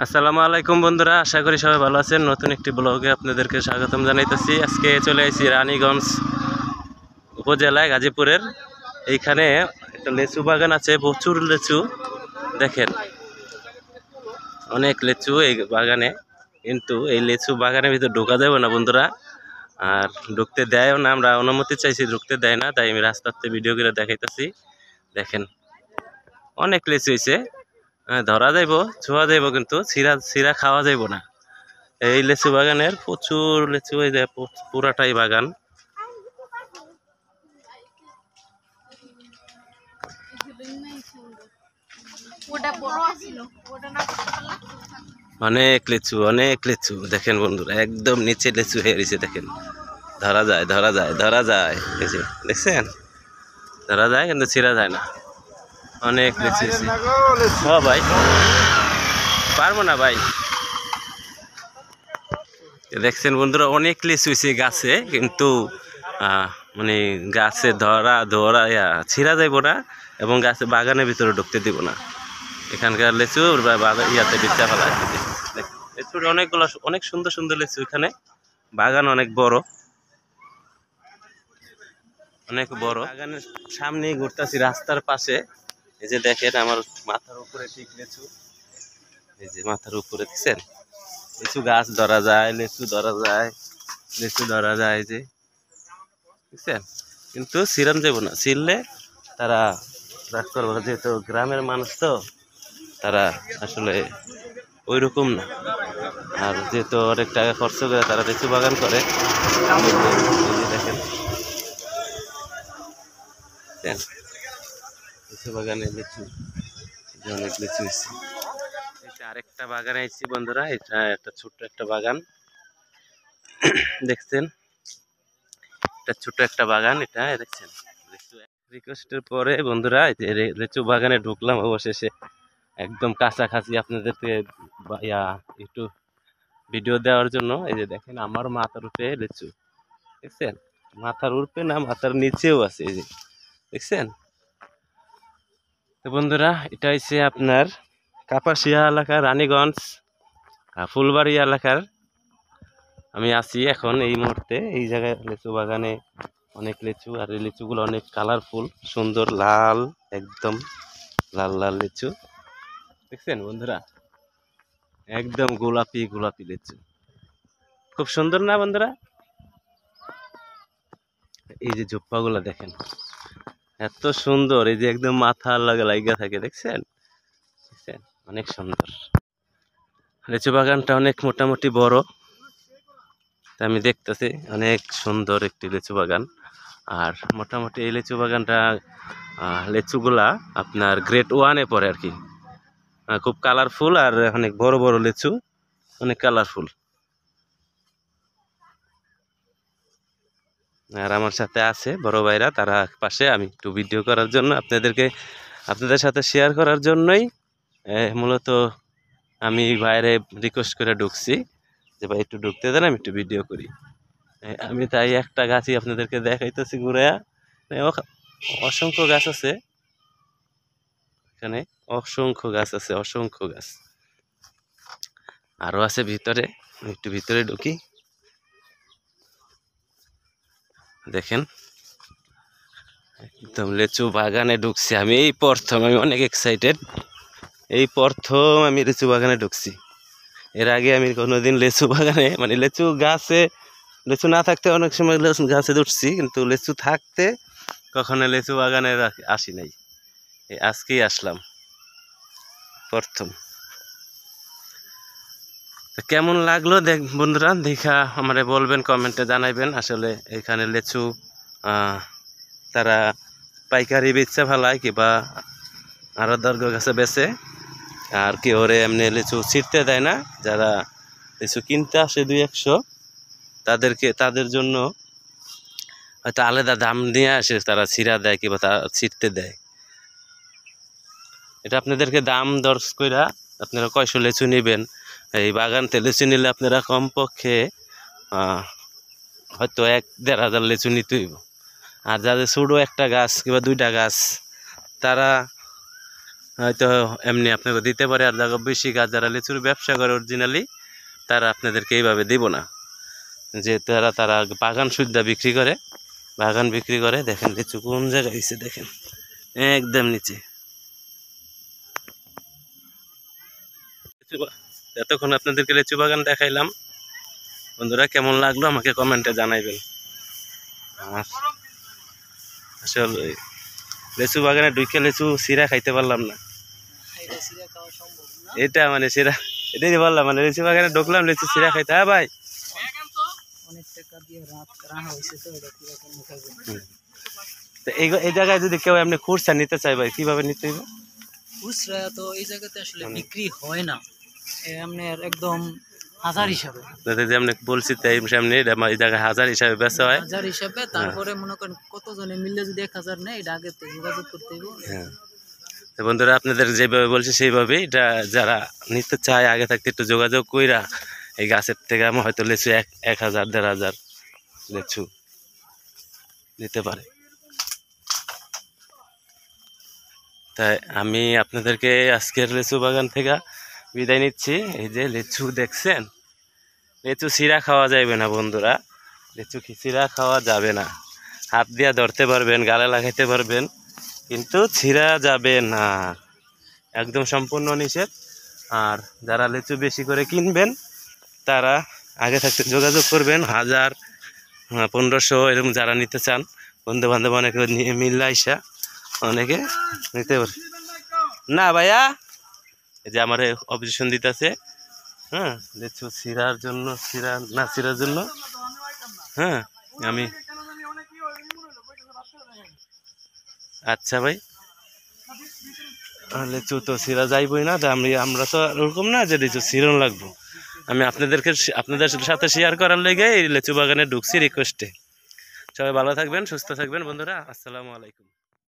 আসসালামু আলাইকুম বন্ধুরা, আশা করি সবাই ভালো আছেন। নতুন একটি ব্লগে আপনাদেরকে স্বাগতম জানাইতেছি। আজকে চলে আসছি রানীগঞ্জ উপজেলায় গাজীপুরের। এইখানে একটা লেচু বাগান আছে, প্রচুর লেচু। দেখেন অনেক লেচু এই বাগানে, কিন্তু এই লেচু বাগানের ভিতরে ঢোকা যাবে না বন্ধুরা, আর ঢুকতে দেয়ও না। আমরা অনুমতি চাইছি, ঢুকতে দেয় না, তাই আমি রাস্তাতে ভিডিও করে দেখাইতেছি। দেখেন অনেক লেচু হয়েছে, ধরা যাইব, ছোঁয়া যাইব, কিন্তু চিরা চিরা খাওয়া যাইব না। এই লেচু বাগানের প্রচুর লেচু, এই যে পুরাটাই বাগান। অনেক লেচু, অনেক লেচু। দেখেন বন্ধুরা, একদম নিচে লেচু হয়ে রয়েছে। দেখেন ধরা যায়, ধরা যায়, ধরা যায়। এই যে দেখছেন, ধরা যায় কিন্তু ছিঁড়া যায় না। অনেক লেচু হয়েছে। হ্যাঁ ভাই, পারবো না ভাই। দেখছেন বন্ধুরা, অনেক লিচু হয়েছে গাছে, কিন্তু মানে গাছে ধরা ধরা ছিঁড়া যাইব না, এবং গাছে বাগানের ভিতরে ঢুকতে দিব না। এখানকার লেচু ইয়াতে বিচ্চা ফেলা। লেচুর অনেকগুলো, অনেক সুন্দর সুন্দর লেচু এখানে। বাগান অনেক বড়, অনেক বড়। বাগানের সামনে ঘুরতেছি রাস্তার পাশে। এই যে দেখেন আমার মাথার উপরে ঠিক লেচু, এই যে মাথার উপরে দেখছেন লিচু গাছ ধরা যায়, লিচু ধরা যায়, লিচু ধরা যায়, যে বুঝছেন। কিন্তু ছিঁড়ান যাব না, ছিঁড়লে তারা রাগ করবো, যেহেতু গ্রামের মানুষ তো, তারা আসলে ওই রকম না। আর যেহেতু অনেক টাকা খরচ করে তারা লিচু বাগান করে। দেখেন লিচু বাগানে লিচু, অনেক লিচু হয়েছে। এটা আরেকটা বাগানে আইছি বন্ধুরা, এটা একটা ছোট্ট একটা বাগান দেখছেন, এটা ছোট একটা বাগান। এটা দেখছেন রিকোয়েস্টের পরে বন্ধুরা লিচু বাগানে ঢুকলাম অবশেষে, একদম কাছাকাছি আপনাদেরকে একটু ভিডিও দেওয়ার জন্য। এই যে দেখেন আমার মাথার উপরে লিচু, দেখছেন, মাথার উপরে না, মাথার নিচেও আছে, এই যে দেখছেন। তো বন্ধুরা, এটা হচ্ছে আপনার কাপাসিয়া এলাকার রানীগঞ্জ ফুলবাড়ি এলাকার আমি আছি এখন এই মুহূর্তে। এই জায়গায় লিচু বাগানে অনেক লিচু, আর এই লিচুগুলো অনেক কালারফুল, সুন্দর, লাল, একদম লাল লাল লিচু। দেখছেন বন্ধুরা, একদম গোলাপি গোলাপি লিচু, খুব সুন্দর না বন্ধুরা? এই যে ঝোপ্পাগুলো দেখেন এত সুন্দর, এই যে একদম মাথা লাগা থাকে, দেখছেন, দেখছেন, অনেক সুন্দর। লিচু বাগানটা অনেক মোটামুটি বড়, তা আমি দেখতেছি অনেক সুন্দর একটি লিচু বাগান। আর মোটামুটি এই লিচু বাগানটা লিচুগুলা আপনার গ্রেড 1-এ পড়ে আর কি। খুব কালারফুল, আর অনেক বড় বড় লিচু, অনেক কালারফুল। আর আমার সাথে আছে বড় ভাইরা, তারা পাশে। আমি একটু ভিডিও করার জন্য আপনাদের সাথে শেয়ার করার জন্যই মূলত আমি বাইরে রিকোয়েস্ট করে ঢুকছি, যে ভাই একটু ঢুকতে দেন, আমি একটু ভিডিও করি। আমি তাই একটা গাছই আপনাদেরকে দেখাইতেছি ঘুরাইয়া। অসংখ্য গাছ আছে এখানে, অসংখ্য গাছ আছে, অসংখ্য গাছ আরো আছে ভিতরে। একটু ভিতরে ঢুকি, দেখেন একদম লিচু বাগানে ঢুকছি আমি এই প্রথম। আমি অনেক এক্সাইটেড, এই প্রথম আমি লিচু বাগানে ঢুকছি। এর আগে আমি কোনোদিন লিচু বাগানে, মানে লিচু গাছে, লিচু না থাকতে অনেক সময় গাছে উঠছি, কিন্তু লিচু থাকতে কখনো লিচু বাগানে আসি নাই। আজকেই আসলাম প্রথম। কেমন লাগলো বন্ধুরা দেখা আমারে বলবেন, কমেন্টে জানাইবেন। আসলে এখানে লিচু তারা পাইকারি বেচা ফেলায়, কিংবা আরো দর্গ কাছে বেচে, আর কি ওরে এমনি লিচু ছিটতে দেয় না। যারা লিচু কিনতে আসে 2-100, তাদের জন্য হয়তো আলাদা দাম দিয়ে আসে, তারা ছিঁড়া দেয় কিংবা তারা ছিটতে দেয়। এটা আপনাদেরকে দাম দর কইরা আপনারা কয়শো লিচু নেবেন, এই বাগানতে লিচু নিলে আপনারা কমপক্ষে হয়তো 1-1.5 হাজার লিচু নিতে হইব। আর যাদের ছোটো একটা গাছ কিংবা 2টা গাছ, তারা হয়তো এমনি আপনাকে দিতে পারে, আর যারা বেশি গাছ যারা লিচুর ব্যবসা করে অরিজিনালি তারা আপনাদেরকে এইভাবে দিব না, যে তারা বাগান সুদ্ধা বিক্রি করে, বাগান বিক্রি করে। দেখেন লিচু কোন জায়গায় হয়েছে, দেখেন একদম নিচে। এতক্ষণ আপনাদেরকে লিচু বাগান দেখাইলাম বন্ধুরা, কেমন লাগলো আমাকে কমেন্টে জানাইবেন। আর আসলে লিচু বাগানে ঢুকে লিচু সিরা খাইতে পারলাম না, এটা মানে সিরা এটাই বললাম, মানে লিচু বাগানে ঢুকলাম লিচু সিরা খাইতে। হ্যাঁ ভাই, এই জায়গায় যদি কেউ এমনি খুচরা নিতে চাই ভাই, কিভাবে নিতে হবে? খুচরা তো এই জায়গাতে আসলে বিক্রি হয় না, এমনি একদম হাজার হিসাবে। যেমনি বলছি তাই সামনে এই জায়গায় হাজার হিসাবে বেচা হয়, হাজার হিসাবে। তারপরে মনে করেন কতজনে মিললে যদি 1000 নেয়, এটা আগে তো যোগাযোগ করতে হবে। হ্যাঁ, তো বন্ধুরা আপনাদের যেভাবে বলছি সেইভাবেই এটা যারা নিতে চায় আগে থাকতে একটু যোগাযোগ কইরা এই গাছের থেকে আমার হয়তো লিচু 1000 1500 লিচু নিতে পারে। তাই আমি আপনাদেরকে আজকের লিচু বাগান থেকে বিদায় নিচ্ছি। এই যে লিচু দেখছেন, লিচু চিরা খাওয়া যাবে না বন্ধুরা, লিচু চিরা খাওয়া যাবে না। হাত দিয়া ধরতে পারবেন, গালে লাগাইতে পারবেন, কিন্তু ছিঁড়া যাবে না, একদম সম্পূর্ণ নিষেধ। আর যারা লিচু বেশি করে কিনবেন তারা আগে থাকতে যোগাযোগ করবেন, 1000 1500 এরকম যারা নিতে চান, বন্ধু বান্ধব অনেকে নিয়ে মিললে আইসা অনেকে নিতে পারে না ভাইয়া। এই যে আমার অবজেকশন দিতেছে, হ্যাঁ, লিচু ছিঁড়ার জন্য, ছিঁড়ার জন্য। হ্যাঁ, আমি আচ্ছা ভাই, লিচু তো ছিঁড়া যাইবই না, আমরা তো ওরকম না যে লিচু ছিঁড়ন লাগবো। আমি আপনাদের সাথে শেয়ার করার লেগে এই লিচু বাগানে ঢুকছি রিকোয়েস্টে। সবাই ভালো থাকবেন, সুস্থ থাকবেন বন্ধুরা, আসসালামু আলাইকুম।